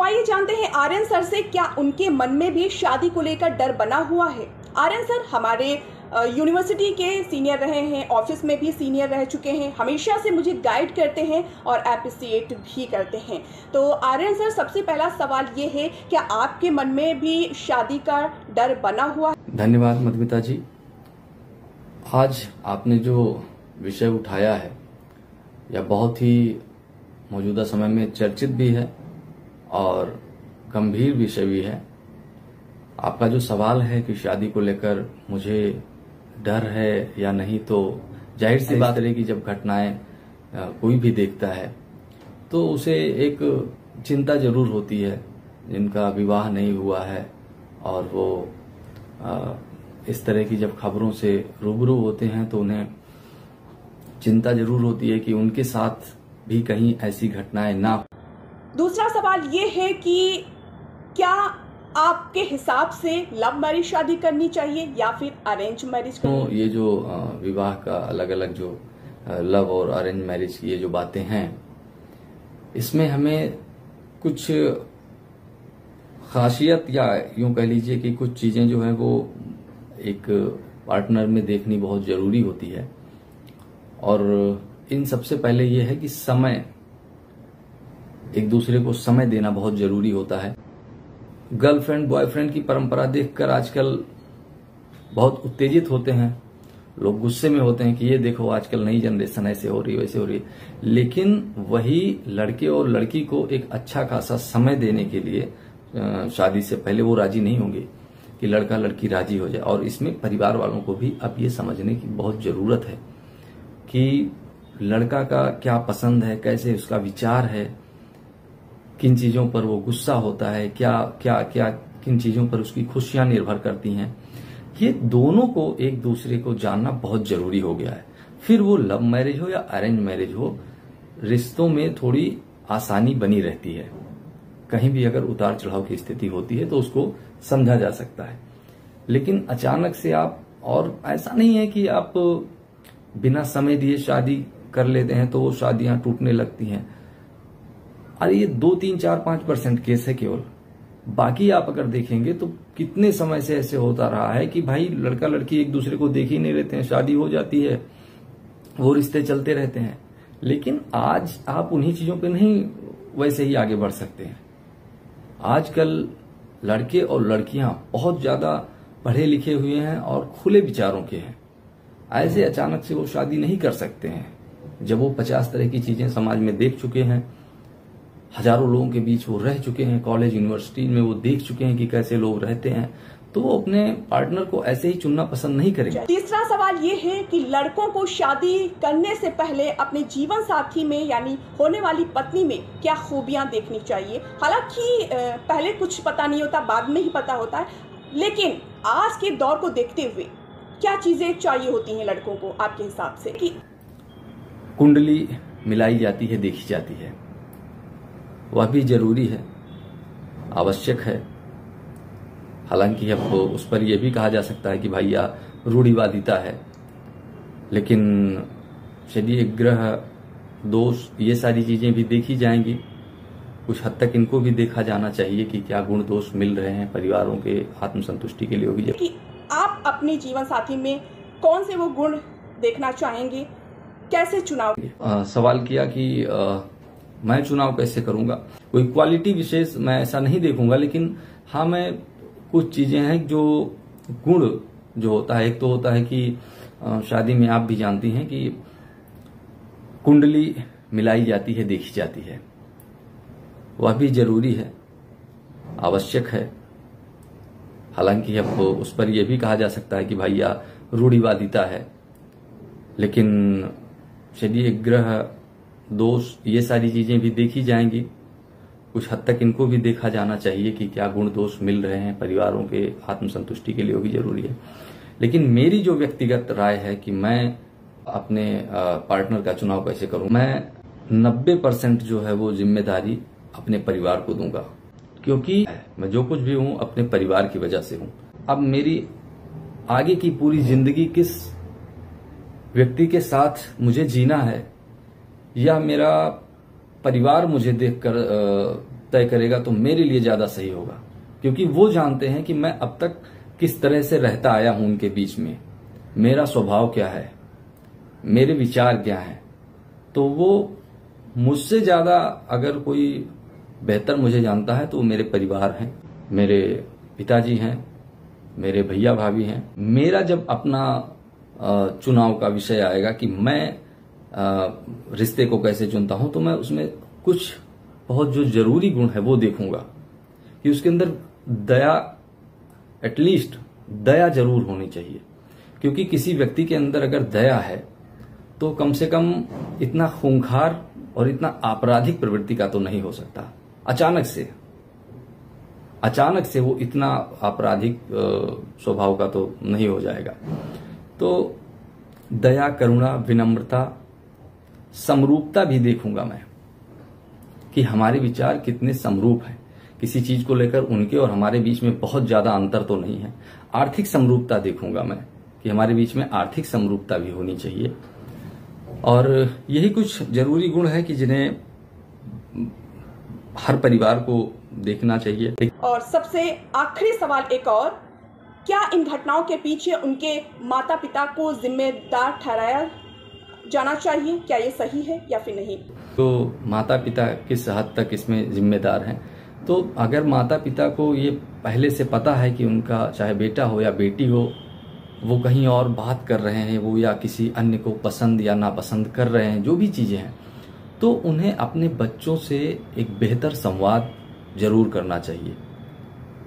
तो आइए जानते हैं आर्यन सर से, क्या उनके मन में भी शादी को लेकर डर बना हुआ है। आर्यन सर हमारे यूनिवर्सिटी के सीनियर रहे हैं, ऑफिस में भी सीनियर रह चुके हैं, हमेशा से मुझे गाइड करते हैं और अप्रिशिएट भी करते हैं। तो आर्यन सर, सबसे पहला सवाल ये है, क्या आपके मन में भी शादी का डर बना हुआ है? धन्यवाद मधुमिता जी। आज आपने जो विषय उठाया है यह बहुत ही मौजूदा समय में चर्चित भी है और गंभीर विषय भी है। आपका जो सवाल है कि शादी को लेकर मुझे डर है या नहीं, तो जाहिर सी बात है कि जब घटनाएं कोई भी देखता है तो उसे एक चिंता जरूर होती है। जिनका विवाह नहीं हुआ है और वो इस तरह की जब खबरों से रूबरू होते हैं तो उन्हें चिंता जरूर होती है कि उनके साथ भी कहीं ऐसी घटनाएं ना हो। दूसरा सवाल ये है कि क्या आपके हिसाब से लव मैरिज शादी करनी चाहिए या फिर अरेंज मैरिज? तो ये जो विवाह का अलग अलग जो लव और अरेंज मैरिज की ये जो बातें हैं, इसमें हमें कुछ खासियत या यूं कह लीजिए कि कुछ चीजें जो है वो एक पार्टनर में देखनी बहुत जरूरी होती है। और इन सबसे पहले ये है कि समय, एक दूसरे को समय देना बहुत जरूरी होता है। गर्लफ्रेंड बॉयफ्रेंड की परंपरा देखकर आजकल बहुत उत्तेजित होते हैं लोग, गुस्से में होते हैं कि ये देखो आजकल नई जनरेशन ऐसे हो रही है वैसे हो रही है। लेकिन वही लड़के और लड़की को एक अच्छा खासा समय देने के लिए शादी से पहले वो राजी नहीं होंगे कि लड़का लड़की राजी हो जाए। और इसमें परिवार वालों को भी अब ये समझने की बहुत जरूरत है कि लड़का का क्या पसंद है, कैसे उसका विचार है, किन चीजों पर वो गुस्सा होता है, क्या क्या क्या किन चीजों पर उसकी खुशियां निर्भर करती हैं। ये दोनों को एक दूसरे को जानना बहुत जरूरी हो गया है। फिर वो लव मैरिज हो या अरेंज मैरिज हो, रिश्तों में थोड़ी आसानी बनी रहती है। कहीं भी अगर उतार चढ़ाव की स्थिति होती है तो उसको समझा जा सकता है। लेकिन अचानक से आप, और ऐसा नहीं है कि आप बिना समय दिए शादी कर लेते हैं तो वो शादियां टूटने लगती हैं। अरे ये 2, 3, 4, 5% केस है केवल। बाकी आप अगर देखेंगे तो कितने समय से ऐसे होता रहा है कि भाई लड़का लड़की एक दूसरे को देख ही नहीं रहते हैं, शादी हो जाती है, वो रिश्ते चलते रहते हैं। लेकिन आज आप उन्हीं चीजों पे नहीं वैसे ही आगे बढ़ सकते हैं। आजकल लड़के और लड़कियां बहुत ज्यादा पढ़े लिखे हुए हैं और खुले विचारों के हैं। ऐसे अचानक से वो शादी नहीं कर सकते हैं। जब वो 50 तरह की चीजें समाज में देख चुके हैं, हजारों लोगों के बीच वो रह चुके हैं, कॉलेज यूनिवर्सिटी में वो देख चुके हैं कि कैसे लोग रहते हैं, तो वो अपने पार्टनर को ऐसे ही चुनना पसंद नहीं करेंगे। तीसरा सवाल ये है कि लड़कों को शादी करने से पहले अपने जीवन साथी में यानी होने वाली पत्नी में क्या खूबियां देखनी चाहिए? हालांकि पहले कुछ पता नहीं होता, बाद में ही पता होता है, लेकिन आज के दौर को देखते हुए क्या चीजें चाहिए होती हैं लड़कों को आपके हिसाब से? कि कुंडली मिलाई जाती है, देखी जाती है, वह भी जरूरी है, आवश्यक है। हालांकि अब उस पर यह भी कहा जा सकता है कि भाई यह रूढ़िवादिता है। लेकिन शनि ग्रह दोष ये सारी चीजें भी देखी जाएंगी। कुछ हद तक इनको भी देखा जाना चाहिए कि क्या गुण दोष मिल रहे हैं परिवारों के आत्मसंतुष्टि के लिए होगी। कि आप अपने जीवन साथी में कौन से वो गुण देखना चाहेंगे, कैसे चुनाव? सवाल किया कि मैं चुनाव कैसे करूंगा। कोई क्वालिटी विशेष मैं ऐसा नहीं देखूंगा, लेकिन हाँ मैं कुछ चीजें हैं जो गुण जो होता है। एक तो होता है कि शादी में आप भी जानती हैं कि कुंडली मिलाई जाती है, देखी जाती है, वह भी जरूरी है, आवश्यक है। हालांकि अब उस पर यह भी कहा जा सकता है कि भाई यह रूढ़िवादिता है। लेकिन शनि ग्रह दोष ये सारी चीजें भी देखी जाएंगी। कुछ हद तक इनको भी देखा जाना चाहिए कि क्या गुण दोष मिल रहे हैं परिवारों के आत्मसंतुष्टि के लिए होगी, जरूरी है। लेकिन मेरी जो व्यक्तिगत राय है कि मैं अपने पार्टनर का चुनाव कैसे करूं, मैं 90% जो है वो जिम्मेदारी अपने परिवार को दूंगा, क्योंकि मैं जो कुछ भी हूं अपने परिवार की वजह से हूं। अब मेरी आगे की पूरी जिंदगी किस व्यक्ति के साथ मुझे जीना है, यह मेरा परिवार मुझे देखकर तय करेगा तो मेरे लिए ज्यादा सही होगा, क्योंकि वो जानते हैं कि मैं अब तक किस तरह से रहता आया हूं उनके बीच में, मेरा स्वभाव क्या है, मेरे विचार क्या हैं। तो वो मुझसे ज्यादा अगर कोई बेहतर मुझे जानता है तो वो मेरे परिवार हैं, मेरे पिताजी हैं, मेरे भैया भाभी हैं। मेरा जब अपना चुनाव का विषय आएगा कि मैं रिश्ते को कैसे चुनता हूं, तो मैं उसमें कुछ बहुत जो जरूरी गुण है वो देखूंगा कि उसके अंदर दया, एटलीस्ट दया जरूर होनी चाहिए। क्योंकि किसी व्यक्ति के अंदर अगर दया है तो कम से कम इतना खूंखार और इतना आपराधिक प्रवृत्ति का तो नहीं हो सकता। अचानक से वो इतना आपराधिक स्वभाव का तो नहीं हो जाएगा। तो दया, करुणा, विनम्रता, समरूपता भी देखूंगा मैं कि हमारे विचार कितने समरूप हैं। किसी चीज को लेकर उनके और हमारे बीच में बहुत ज्यादा अंतर तो नहीं है। आर्थिक समरूपता देखूंगा मैं कि हमारे बीच में आर्थिक समरूपता भी होनी चाहिए। और यही कुछ जरूरी गुण है कि जिन्हें हर परिवार को देखना चाहिए। और सबसे आखिरी सवाल एक और, क्या इन घटनाओं के पीछे उनके माता पिता को जिम्मेदार ठहराया जाना चाहिए? क्या ये सही है या फिर नहीं? तो माता पिता किस हद तक इसमें जिम्मेदार हैं? तो अगर माता पिता को ये पहले से पता है कि उनका चाहे बेटा हो या बेटी हो वो कहीं और बात कर रहे हैं, वो या किसी अन्य को पसंद या नापसंद कर रहे हैं, जो भी चीजें हैं, तो उन्हें अपने बच्चों से एक बेहतर संवाद जरूर करना चाहिए।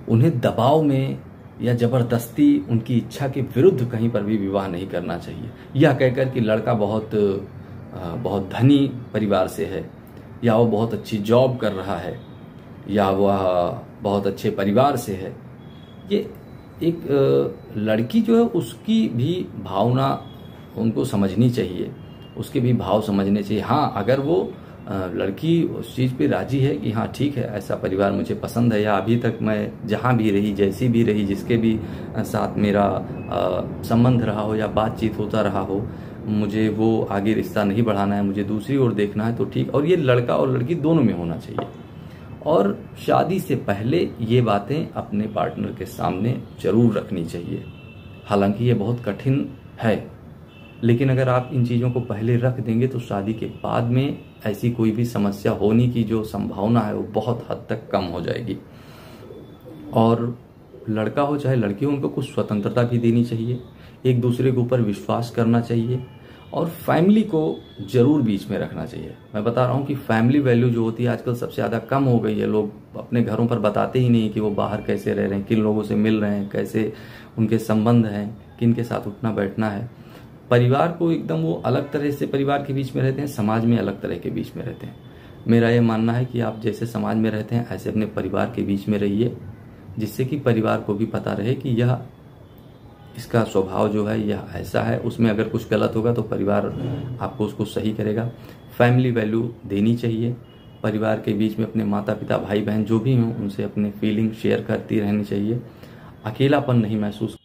उन्हें दबाव में या जबरदस्ती उनकी इच्छा के विरुद्ध कहीं पर भी विवाह नहीं करना चाहिए। यह कहकर कि लड़का बहुत धनी परिवार से है, या वो बहुत अच्छी जॉब कर रहा है, या वह बहुत अच्छे परिवार से है। ये एक लड़की जो है उसकी भी भावना उनको समझनी चाहिए, उसके भी भाव समझने चाहिए। हाँ, अगर वो लड़की उस चीज पे राजी है कि हाँ ठीक है, ऐसा परिवार मुझे पसंद है, या अभी तक मैं जहाँ भी रही, जैसी भी रही, जिसके भी साथ मेरा संबंध रहा हो या बातचीत होता रहा हो, मुझे वो आगे रिश्ता नहीं बढ़ाना है, मुझे दूसरी ओर देखना है, तो ठीक। और ये लड़का और लड़की दोनों में होना चाहिए। और शादी से पहले ये बातें अपने पार्टनर के सामने जरूर रखनी चाहिए। हालांकि ये बहुत कठिन है, लेकिन अगर आप इन चीज़ों को पहले रख देंगे तो शादी के बाद में ऐसी कोई भी समस्या होने की जो संभावना है वो बहुत हद तक कम हो जाएगी। और लड़का हो चाहे लड़की हो, उनको कुछ स्वतंत्रता भी देनी चाहिए, एक दूसरे के ऊपर विश्वास करना चाहिए, और फैमिली को जरूर बीच में रखना चाहिए। मैं बता रहा हूँ कि फैमिली वैल्यू जो होती है आजकल सबसे ज़्यादा कम हो गई है। लोग अपने घरों पर बताते ही नहीं कि वो बाहर कैसे रह रहे हैं, किन लोगों से मिल रहे हैं, कैसे उनके संबंध हैं, किन के साथ उठना बैठना है। परिवार को एकदम वो अलग तरह से परिवार के बीच में रहते हैं, समाज में अलग तरह के बीच में रहते हैं। मेरा ये मानना है कि आप जैसे समाज में रहते हैं ऐसे अपने परिवार के बीच में रहिए, जिससे कि परिवार को भी पता रहे कि यह इसका स्वभाव जो है यह ऐसा है। उसमें अगर कुछ गलत होगा तो परिवार आपको उसको सही करेगा। फैमिली वैल्यू देनी चाहिए। परिवार के बीच में अपने माता पिता, भाई बहन जो भी हों, उनसे अपने फीलिंग शेयर करती रहनी चाहिए। अकेलापन नहीं महसूस